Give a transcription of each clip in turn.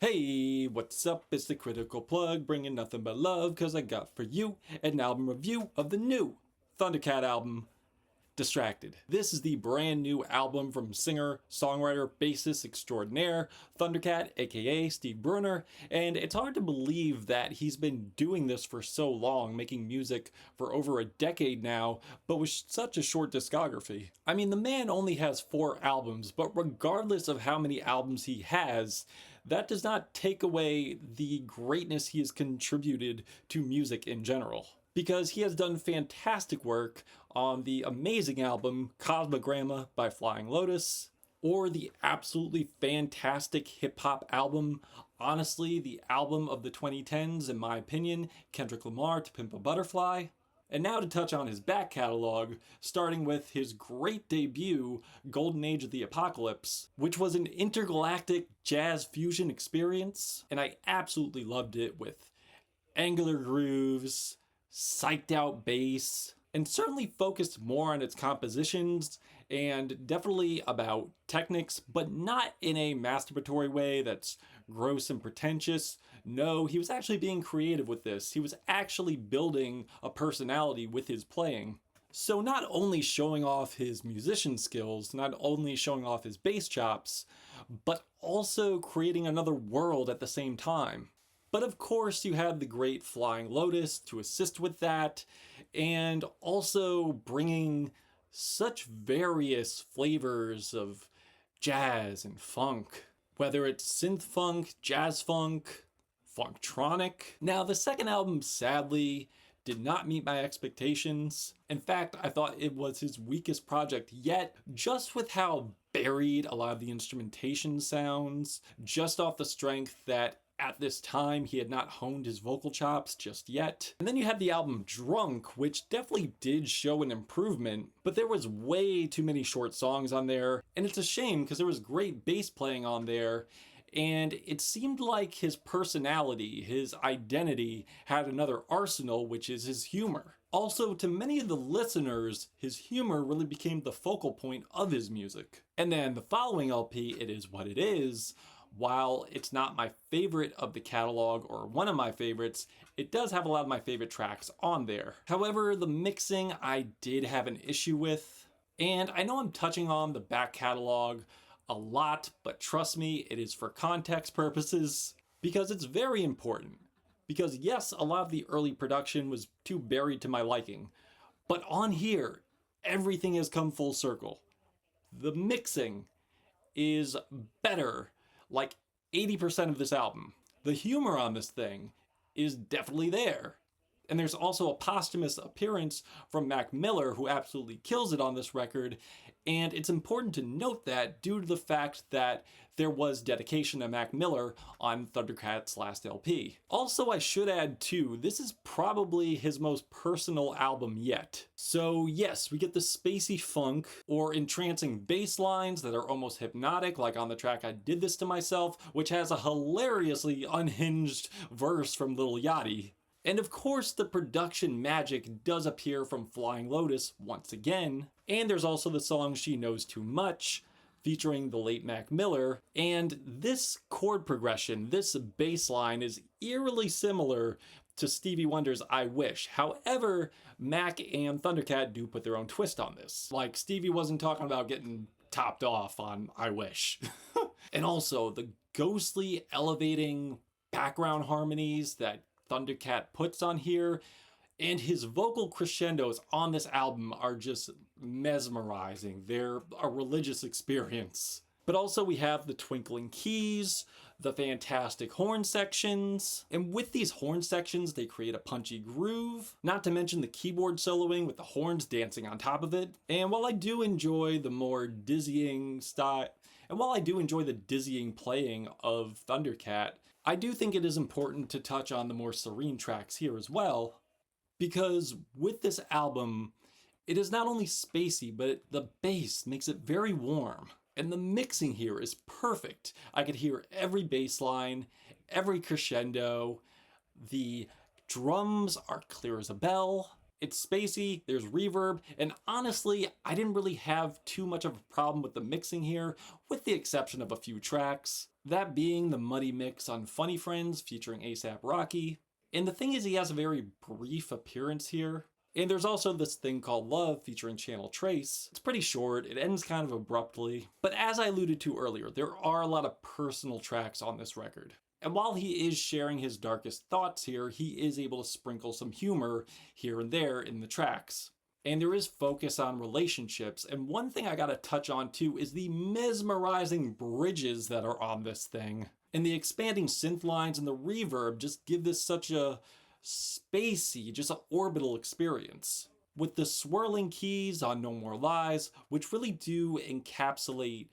Hey, what's up? It's the Critical Plug, bringing nothing but love, cause I got for you an album review of the new Thundercat album, Distracted. This is the brand new album from singer, songwriter, bassist extraordinaire, Thundercat, aka Steve Brunner, and it's hard to believe that he's been doing this for so long, making music for over a decade now, but with such a short discography. I mean, the man only has 4 albums, but regardless of how many albums he has, that does not take away the greatness he has contributed to music in general, because he has done fantastic work on the amazing album Cosmogramma by Flying Lotus, or the absolutely fantastic hip-hop album, honestly the album of the 2010s in my opinion, Kendrick Lamar to Pimp a Butterfly. And now to touch on his back catalog, starting with his great debut, Golden Age of the Apocalypse, which was an intergalactic jazz fusion experience, and I absolutely loved it with angular grooves, psyched out bass, and certainly focused more on its compositions and definitely about techniques, but not in a masturbatory way that's gross and pretentious. No, he was actually being creative with this. He was actually building a personality with his playing. So not only showing off his musician skills, not only showing off his bass chops, but also creating another world at the same time. But of course you have the great Flying Lotus to assist with that, and also bringing such various flavors of jazz and funk, whether it's synth funk, jazz funk, funktronic. Now the second album sadly did not meet my expectations. In fact, I thought it was his weakest project yet, just with how buried a lot of the instrumentation sounds, just off the strength that at this time he had not honed his vocal chops just yet. And then you had the album Drunk, which definitely did show an improvement, but there was way too many short songs on there, and it's a shame because there was great bass playing on there, and it seemed like his personality, his identity, had another arsenal, which is his humor. Also, to many of the listeners, his humor really became the focal point of his music. And then the following LP, It Is What It Is, while it's not my favorite of the catalog or one of my favorites, it does have a lot of my favorite tracks on there. However, the mixing I did have an issue with, and I know I'm touching on the back catalog a lot, but trust me, it is for context purposes, because it's very important. Because yes, a lot of the early production was too buried to my liking, but on here, everything has come full circle. The mixing is better, like 80% of this album. The humor on this thing is definitely there. And there's also a posthumous appearance from Mac Miller, who absolutely kills it on this record. And it's important to note that due to the fact that there was dedication to Mac Miller on Thundercat's last LP. Also, I should add too, this is probably his most personal album yet. So yes, we get the spacey funk or entrancing bass lines that are almost hypnotic, like on the track I Did This to Myself, which has a hilariously unhinged verse from Lil Yachty. And of course the production magic does appear from Flying Lotus once again, and there's also the song She Knows Too Much, featuring the late Mac Miller, and this chord progression, this bass line is eerily similar to Stevie Wonder's I Wish. However, Mac and Thundercat do put their own twist on this. Like, Stevie wasn't talking about getting topped off on I Wish. And also, the ghostly, elevating background harmonies that Thundercat puts on here, and his vocal crescendos on this album are just mesmerizing. They're a religious experience. But also we have the twinkling keys, the fantastic horn sections, and with these horn sections they create a punchy groove, not to mention the keyboard soloing with the horns dancing on top of it. And while I do enjoy the more dizzying style, and while I do enjoy the dizzying playing of Thundercat, I do think it is important to touch on the more serene tracks here as well, because with this album, it is not only spacey, but the bass makes it very warm. And the mixing here is perfect. I could hear every bass line, every crescendo, the drums are clear as a bell, It's spacey, there's reverb, and honestly, I didn't really have too much of a problem with the mixing here, with the exception of a few tracks. That being the muddy mix on Funny Friends featuring A$AP Rocky. And the thing is, he has a very brief appearance here. And there's also this thing called Love featuring Channel Trace. It's pretty short, it ends kind of abruptly. But as I alluded to earlier, there are a lot of personal tracks on this record. And while he is sharing his darkest thoughts here, he is able to sprinkle some humor here and there in the tracks. And there is focus on relationships, and one thing I gotta touch on too is the mesmerizing bridges that are on this thing. And the expanding synth lines and the reverb just give this such a spacey, just an orbital experience. With the swirling keys on No More Lies, which really do encapsulate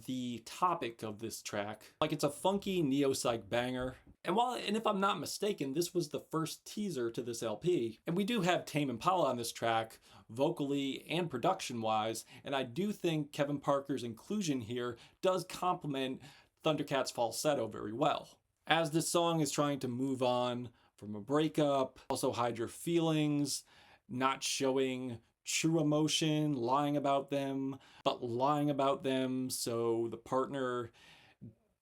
the topic of this track. Like, it's a funky neo-psych banger. And if I'm not mistaken, this was the first teaser to this LP. And we do have Tame Impala on this track, vocally and production-wise, and I do think Kevin Parker's inclusion here does complement Thundercat's falsetto very well. As this song is trying to move on from a breakup, also hide your feelings, not showing true emotion, lying about them, but lying about them so the partner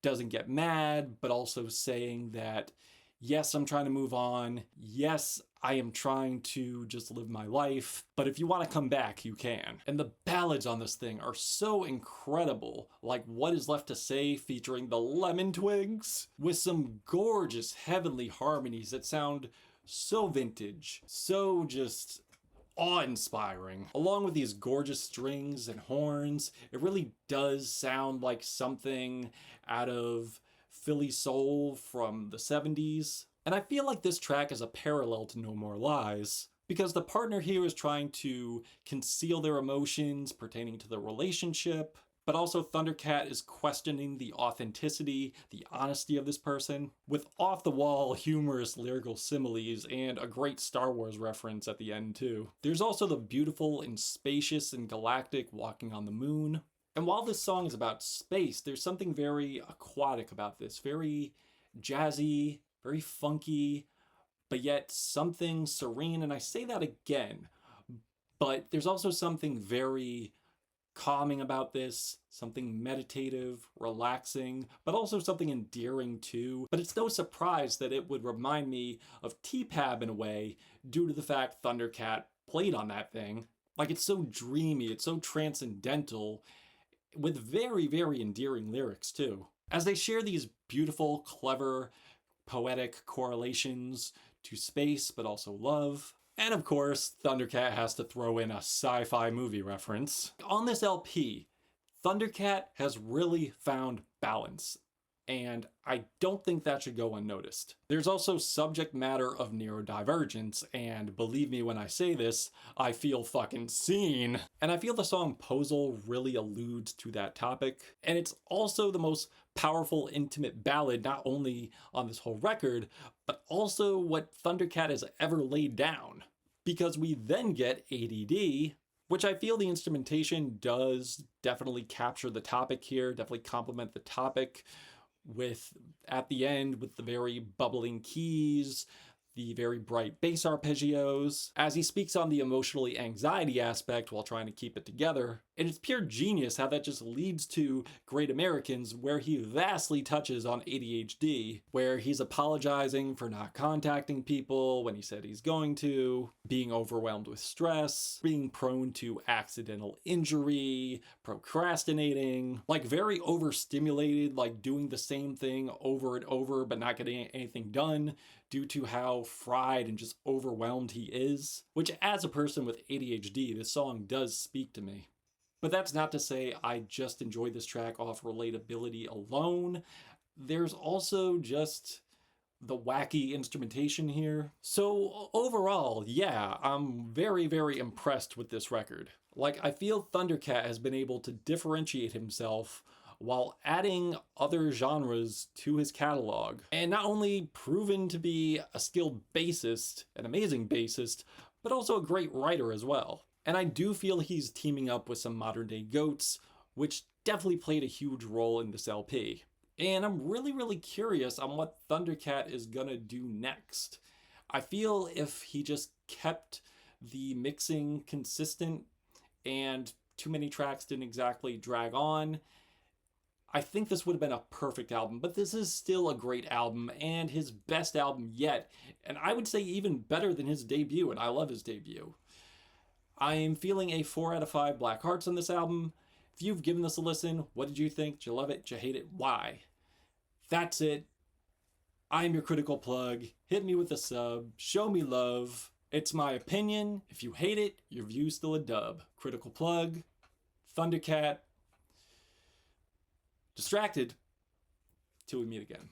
doesn't get mad, but also saying that, yes, I'm trying to move on. Yes, I am trying to just live my life, but if you want to come back, you can. And the ballads on this thing are so incredible, like What Is Left to Say featuring the Lemon Twigs, with some gorgeous heavenly harmonies that sound so vintage, so just awe-inspiring. Along with these gorgeous strings and horns, it really does sound like something out of Philly soul from the 70s. And I feel like this track is a parallel to No More Lies, because the partner here is trying to conceal their emotions pertaining to the relationship, but also Thundercat is questioning the authenticity, the honesty of this person, with off-the-wall humorous lyrical similes and a great Star Wars reference at the end too. There's also the beautiful and spacious and galactic Walking on the Moon. And while this song is about space, there's something very aquatic about this, very jazzy, very funky, but yet something serene, and I say that again, but there's also something very calming about this, something meditative, relaxing, but also something endearing too. But it's no surprise that it would remind me of T-Pab in a way, due to the fact Thundercat played on that thing. Like, it's so dreamy, it's so transcendental, with very, very endearing lyrics too. As they share these beautiful, clever, poetic correlations to space, but also love. And of course, Thundercat has to throw in a sci-fi movie reference. On this LP, Thundercat has really found balance, and I don't think that should go unnoticed. There's also subject matter of neurodivergence, and believe me when I say this, I feel fucking seen. And I feel the song POZOLE really alludes to that topic, and it's also the most powerful, intimate ballad, not only on this whole record, but also what Thundercat has ever laid down. Because we then get ADD, which I feel the instrumentation does definitely capture the topic here, definitely complement the topic, with, at the end, with the very bubbling keys, the very bright bass arpeggios, as he speaks on the emotionally anxiety aspect while trying to keep it together. And it's pure genius how that just leads to Great Americans, where he vastly touches on ADHD, where he's apologizing for not contacting people when he said he's going to, being overwhelmed with stress, being prone to accidental injury, procrastinating, like very overstimulated, like doing the same thing over and over but not getting anything done due to how fried and just overwhelmed he is. Which, as a person with ADHD, this song does speak to me. But that's not to say I just enjoy this track off relatability alone. There's also just the wacky instrumentation here. So overall, yeah, I'm very, very impressed with this record. Like, I feel Thundercat has been able to differentiate himself while adding other genres to his catalog, and not only proven to be a skilled bassist, an amazing bassist, but also a great writer as well. And I do feel he's teaming up with some modern day goats, which definitely played a huge role in this LP. And I'm really, really curious on what Thundercat is gonna do next. I feel if he just kept the mixing consistent, and too many tracks didn't exactly drag on. I think this would have been a perfect album, but this is still a great album and his best album yet. And I would say even better than his debut, and I love his debut. I am feeling a 4 out of 5 Black Hearts on this album. If you've given this a listen, what did you think? Did you love it? Did you hate it? Why? That's it. I'm your critical plug. Hit me with a sub. Show me love. It's my opinion. If you hate it, your view's still a dub. Critical plug. Thundercat. Distracted. Till we meet again.